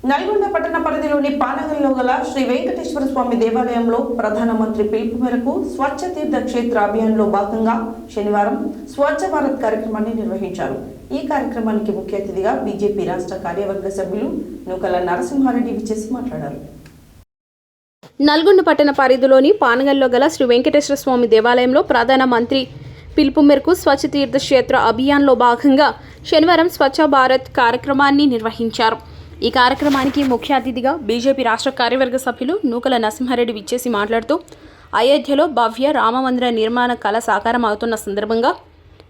నల్గొండ పట్టణ పరిధిలోని పానగల్లో గల శ్రీ వెంకటేశ్వర స్వామి దేవాలయంలో ప్రధానమంత్రి పిలుపు మేరకు స్వచ్ఛ తీర్థ క్షేత్ర అభియాన్లో భాగంగా శనివారం స్వచ్ఛ భారత్ కార్యక్రమాన్ని నిర్వహించారు. ఈ కార్యక్రమానికి ముఖ్య అతిథిగా బీజేపీ రాష్ట్ర కార్యవర్గ సభ్యులు నూకల నరసింహారెడ్డి విచ్చేసి మాట్లాడారు. నల్గొండ పట్టణ పరిధిలోని పానగల్లో గల శ్రీ వెంకటేశ్వర స్వామి దేవాలయంలో ప్రధానమంత్రి పిలుపు మేరకు స్వచ్ఛ తీర్థ క్షేత్ర అభియాన్లో భాగంగా శనివారం స్వచ్ఛ భారత్ కార్యక్రమాన్ని నిర్వహించారు. ఈ కార్యక్రమానికి ముఖ్య అతిథిగా బీజేపీ రాష్ట్ర కార్యవర్గ సభ్యులు నూకల నరసింహారెడ్డి విచ్చేసి మాట్లాడుతూ అయోధ్యలో భవ్య రామమందిర నిర్మాణ కళ సాకారం అవుతున్న సందర్భంగా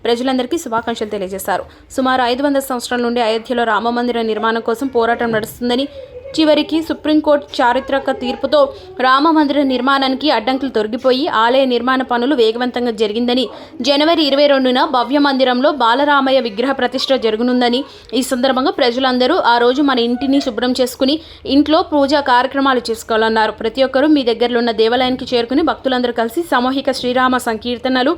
ప్రజలందరికీ శుభాకాంక్షలు తెలియజేశారు. సుమారు 500 సంవత్సరాల నుండి అయోధ్యలో రామమందిర నిర్మాణం కోసం పోరాటం నడుస్తుందని, చివరికి సుప్రీంకోర్టు చారిత్రక తీర్పుతో రామమందిర నిర్మాణానికి అడ్డంకులు తొలగిపోయి ఆలయ నిర్మాణ పనులు వేగవంతంగా జరిగిందని, జనవరి 22న భవ్య మందిరంలో బాలరామయ్య విగ్రహ ప్రతిష్ఠ జరగనుందని, ఈ సందర్భంగా ప్రజలందరూ ఆ రోజు మన ఇంటిని శుభ్రం చేసుకుని ఇంట్లో పూజా కార్యక్రమాలు చేసుకోవాలన్నారు. ప్రతి ఒక్కరూ మీ దగ్గరలో ఉన్న దేవాలయానికి చేరుకుని భక్తులందరూ కలిసి సామూహిక శ్రీరామ సంకీర్తనలు,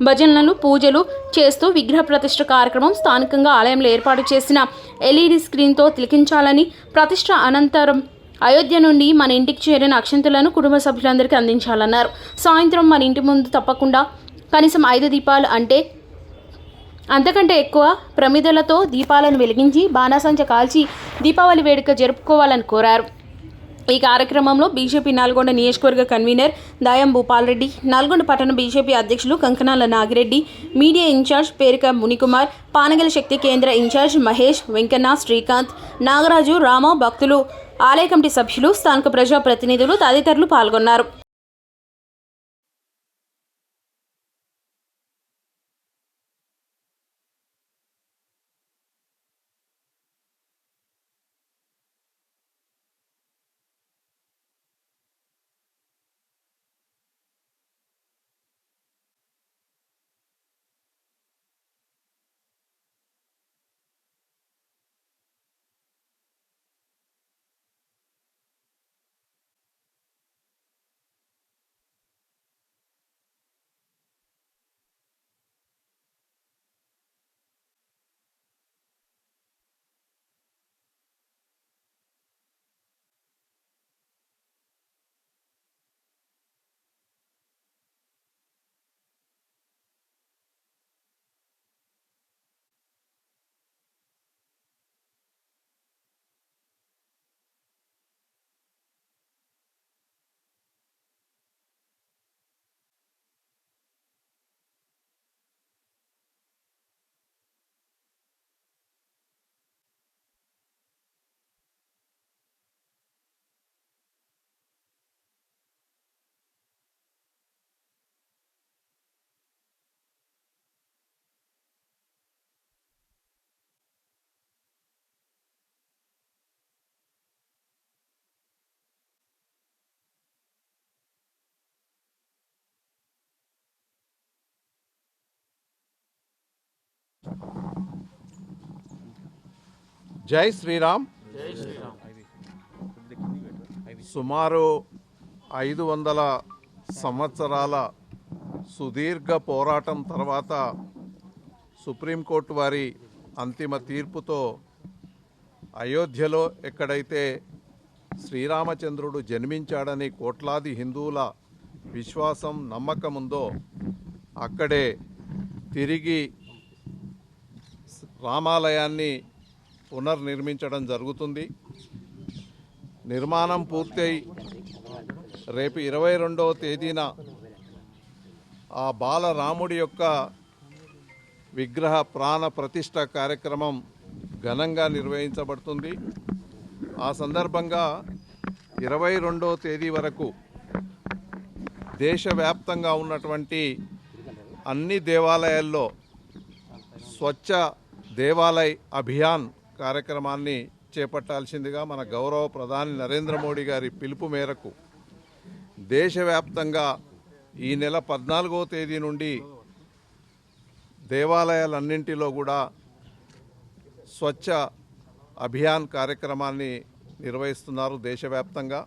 భజనలు, పూజలు చేస్తూ విగ్రహ ప్రతిష్ఠ కార్యక్రమం స్థానికంగా ఆలయంలో ఏర్పాటు చేసిన LED స్క్రీన్తో తిలకించాలని, ప్రతిష్ఠ అనంతరం అయోధ్య నుండి మన ఇంటికి చేరిన అక్షంతలను కుటుంబ సభ్యులందరికీ అందించాలన్నారు. సాయంత్రం మన ఇంటి ముందు తప్పకుండా కనీసం 5 దీపాలు అంతకంటే ఎక్కువ ప్రమిదలతో దీపాలను వెలిగించి బాణాసంచ కాల్చి దీపావళి వేడుక జరుపుకోవాలని కోరారు. ఈ కార్యక్రమంలో బీజేపీ నల్గొండ నియోజకవర్గ కన్వీనర్ దాయం భూపాల్ రెడ్డి, నల్గొండ పట్టణ బీజేపీ అధ్యక్షులు కంకనాల నాగిరెడ్డి, మీడియా ఇన్ఛార్జ్ పేరిక మునికుమార్, పానగల శక్తి కేంద్ర ఇన్ఛార్జ్ మహేష్, వెంకన్న, శ్రీకాంత్, నాగరాజు, రామ, భక్తులు, ఆలయ కమిటీ సభ్యులు, స్థానిక ప్రజాప్రతినిధులు తదితరులు పాల్గొన్నారు. జై శ్రీరామ్. సుమారు 500 సంవత్సరాల సుదీర్ఘ పోరాటం తర్వాత సుప్రీంకోర్టు వారి అంతిమ తీర్పుతో అయోధ్యలో ఎక్కడైతే శ్రీరామచంద్రుడు జన్మించాడని కోట్లాది హిందువుల విశ్వాసం, నమ్మకం ఉందో అక్కడే తిరిగి రామాలయాన్ని పునర్నిర్మించడం జరుగుతుంది. నిర్మాణం పూర్తయి రేపు 22వ తేదీన ఆ బాలరాముడి యొక్క విగ్రహ ప్రాణ ప్రతిష్ఠ కార్యక్రమం ఘనంగా నిర్వహించబడుతుంది. ఆ సందర్భంగా 22వ తేదీ వరకు దేశవ్యాప్తంగా ఉన్నటువంటి అన్ని దేవాలయాల్లో స్వచ్ఛ దేవాలయ్ అభియాన్ కార్యక్రమాన్ని చేపట్టాల్సిందిగా మన గౌరవ ప్రధాని నరేంద్ర మోడీ గారి పిలుపు మేరకు దేశవ్యాప్తంగా ఈ నెల 14వ తేదీ నుండి దేవాలయాలన్నింటిలో కూడా స్వచ్ఛ అభియాన్ కార్యక్రమాన్ని నిర్వహిస్తున్నారు దేశవ్యాప్తంగా.